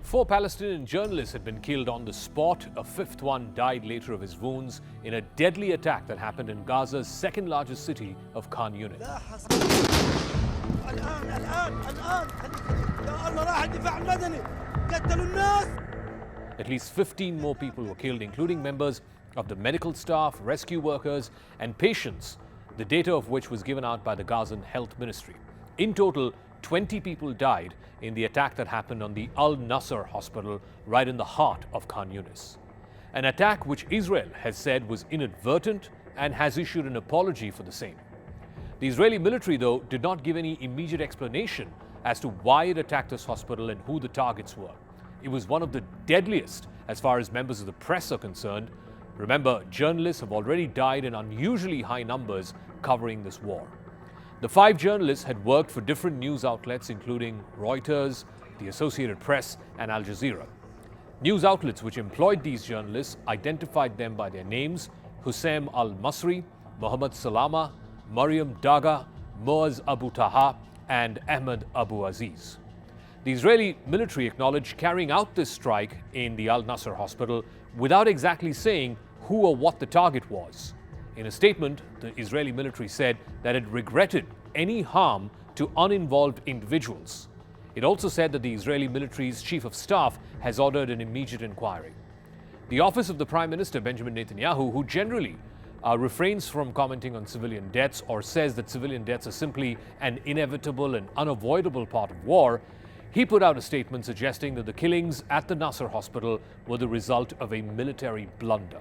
4 Palestinian journalists had been killed on the spot. A 5th one died later of his wounds in a deadly attack that happened in Gaza's second largest city of Khan Younis. At least 15 more people were killed, including members of the medical staff, rescue workers and patients, the data of which was given out by the Gazan Health Ministry. In total, 20 people died in the attack that happened on the Nasser hospital right in the heart of Khan Younis. An attack which Israel has said was inadvertent and has issued an apology for the same. The Israeli military, though, did not give any immediate explanation as to why it attacked this hospital and who the targets were. It was one of the deadliest as far as members of the press are concerned. Remember, journalists have already died in unusually high numbers covering this war. The 5 journalists had worked for different news outlets, including Reuters, the Associated Press, and Al Jazeera. News outlets which employed these journalists identified them by their names: Hussein al-Masri, Mohammed Salama, Mariam Daga, Moaz Abu Taha, and Ahmed Abu Aziz. The Israeli military acknowledged carrying out this strike in the Al-Nasser hospital without exactly saying who or what the target was. In a statement, the Israeli military said that it regretted any harm to uninvolved individuals. It also said that the Israeli military's chief of staff has ordered an immediate inquiry. The office of the Prime Minister, Benjamin Netanyahu, who generally refrains from commenting on civilian deaths or says that civilian deaths are simply an inevitable and unavoidable part of war, he put out a statement suggesting that the killings at the Nasser hospital were the result of a military blunder.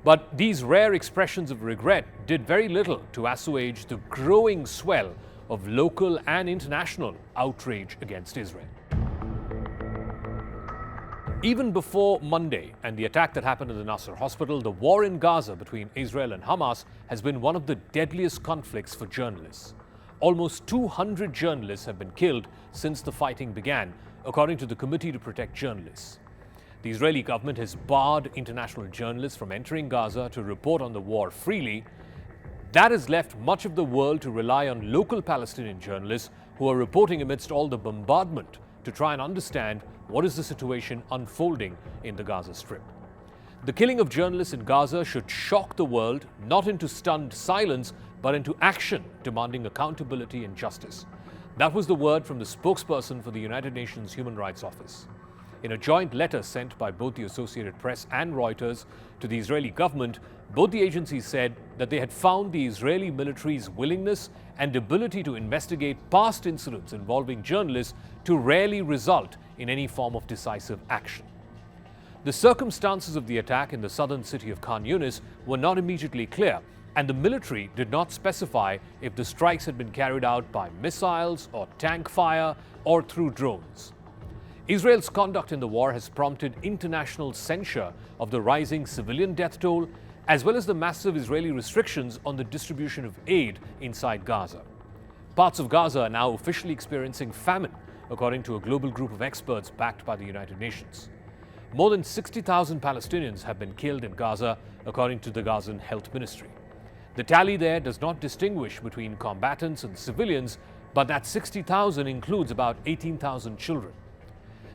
But these rare expressions of regret did very little to assuage the growing swell of local and international outrage against Israel. Even before Monday and the attack that happened at the Nasser hospital, the war in Gaza between Israel and Hamas has been one of the deadliest conflicts for journalists. Almost 200 journalists have been killed since the fighting began, according to the Committee to Protect Journalists. The Israeli government has barred international journalists from entering Gaza to report on the war freely. That has left much of the world to rely on local Palestinian journalists who are reporting amidst all the bombardment to try and understand what is the situation unfolding in the Gaza Strip. The killing of journalists in Gaza should shock the world, not into stunned silence, but into action demanding accountability and justice. That was the word from the spokesperson for the United Nations Human Rights Office. In a joint letter sent by both the Associated Press and Reuters to the Israeli government, both the agencies said that they had found the Israeli military's willingness and ability to investigate past incidents involving journalists to rarely result in any form of decisive action. The circumstances of the attack in the southern city of Khan Younis were not immediately clear, and the military did not specify if the strikes had been carried out by missiles or tank fire or through drones. Israel's conduct in the war has prompted international censure of the rising civilian death toll, as well as the massive Israeli restrictions on the distribution of aid inside Gaza. Parts of Gaza are now officially experiencing famine, according to a global group of experts backed by the United Nations. More than 60,000 Palestinians have been killed in Gaza, according to the Gazan Health Ministry. The tally there does not distinguish between combatants and civilians, but that 60,000 includes about 18,000 children.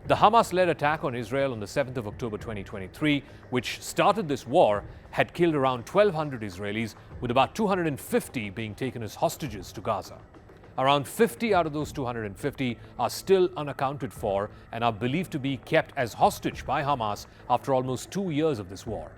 The Hamas-led attack on Israel on the 7th of October 2023, which started this war, had killed around 1,200 Israelis, with about 250 being taken as hostages to Gaza. Around 50 out of those 250 are still unaccounted for and are believed to be kept as hostage by Hamas after almost 2 years of this war.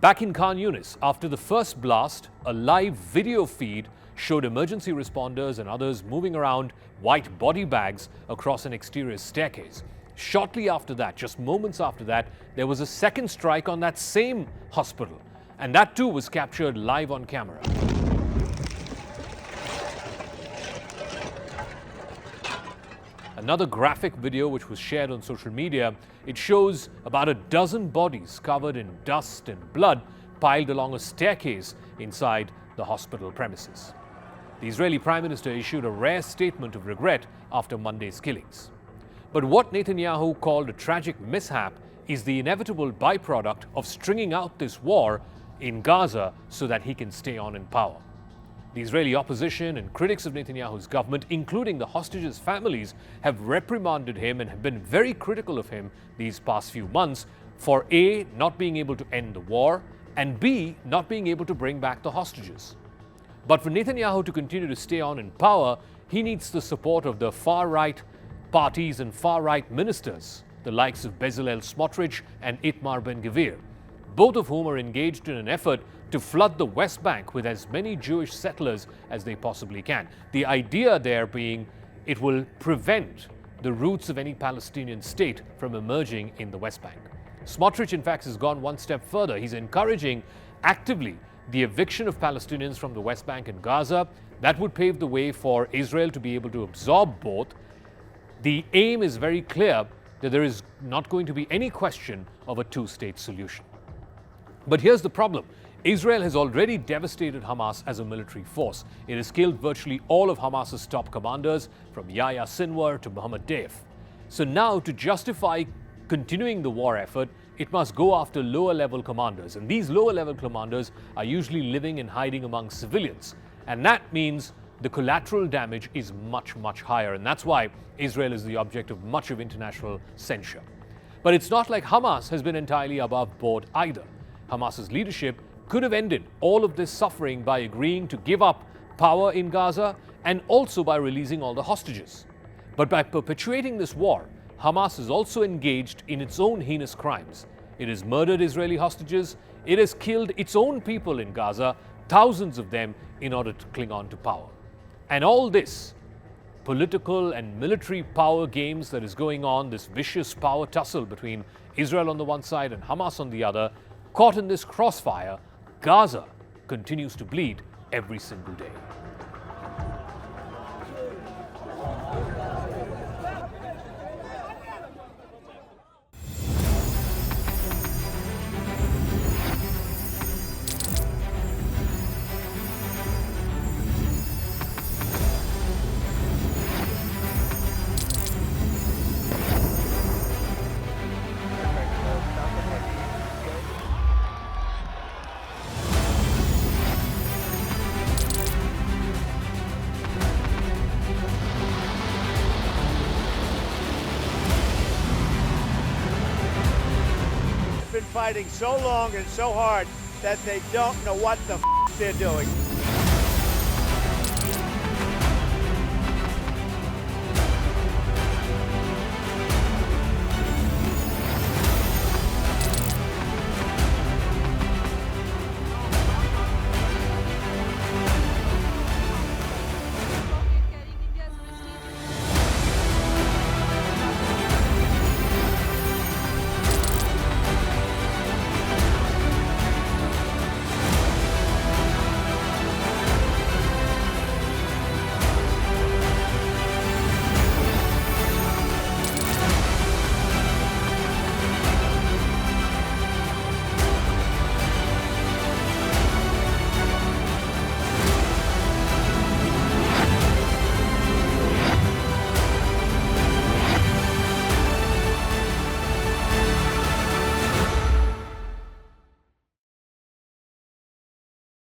Back in Khan Younis, after the first blast, a live video feed showed emergency responders and others moving around white body bags across an exterior staircase. Shortly after that, just moments after that, there was a second strike on that same hospital, and that too was captured live on camera. Another graphic video which was shared on social media, it shows about a dozen bodies covered in dust and blood piled along a staircase inside the hospital premises. The Israeli Prime Minister issued a rare statement of regret after Monday's killings. But what Netanyahu called a tragic mishap is the inevitable byproduct of stringing out this war in Gaza so that he can stay on in power. The Israeli opposition and critics of Netanyahu's government, including the hostages' families, have reprimanded him and have been very critical of him these past few months for A, not being able to end the war, and B, not being able to bring back the hostages. But for Netanyahu to continue to stay on in power, he needs the support of the far-right parties and far-right ministers, the likes of Bezalel Smotrich and Itamar Ben-Gvir, both of whom are engaged in an effort to flood the West Bank with as many Jewish settlers as they possibly can. The idea there being it will prevent the roots of any Palestinian state from emerging in the West Bank. Smotrich, in fact, has gone one step further. He's encouraging actively the eviction of Palestinians from the West Bank and Gaza. That would pave the way for Israel to be able to absorb both. The aim is very clear that there is not going to be any question of a two-state solution. But here's the problem. Israel has already devastated Hamas as a military force. It has killed virtually all of Hamas's top commanders, from Yahya Sinwar to Mohammed Deif. So now, to justify continuing the war effort, it must go after lower-level commanders. And these lower-level commanders are usually living and hiding among civilians. And that means the collateral damage is much, much higher. And that's why Israel is the object of much of international censure. But it's not like Hamas has been entirely above board either. Hamas's leadership could have ended all of this suffering by agreeing to give up power in Gaza and also by releasing all the hostages. But by perpetuating this war, Hamas is also engaged in its own heinous crimes. It has murdered Israeli hostages. It has killed its own people in Gaza, thousands of them, in order to cling on to power. And all this political and military power games that is going on, this vicious power tussle between Israel on the one side and Hamas on the other, caught in this crossfire, Gaza continues to bleed every single day. Been fighting so long and so hard that they don't know what the they're doing.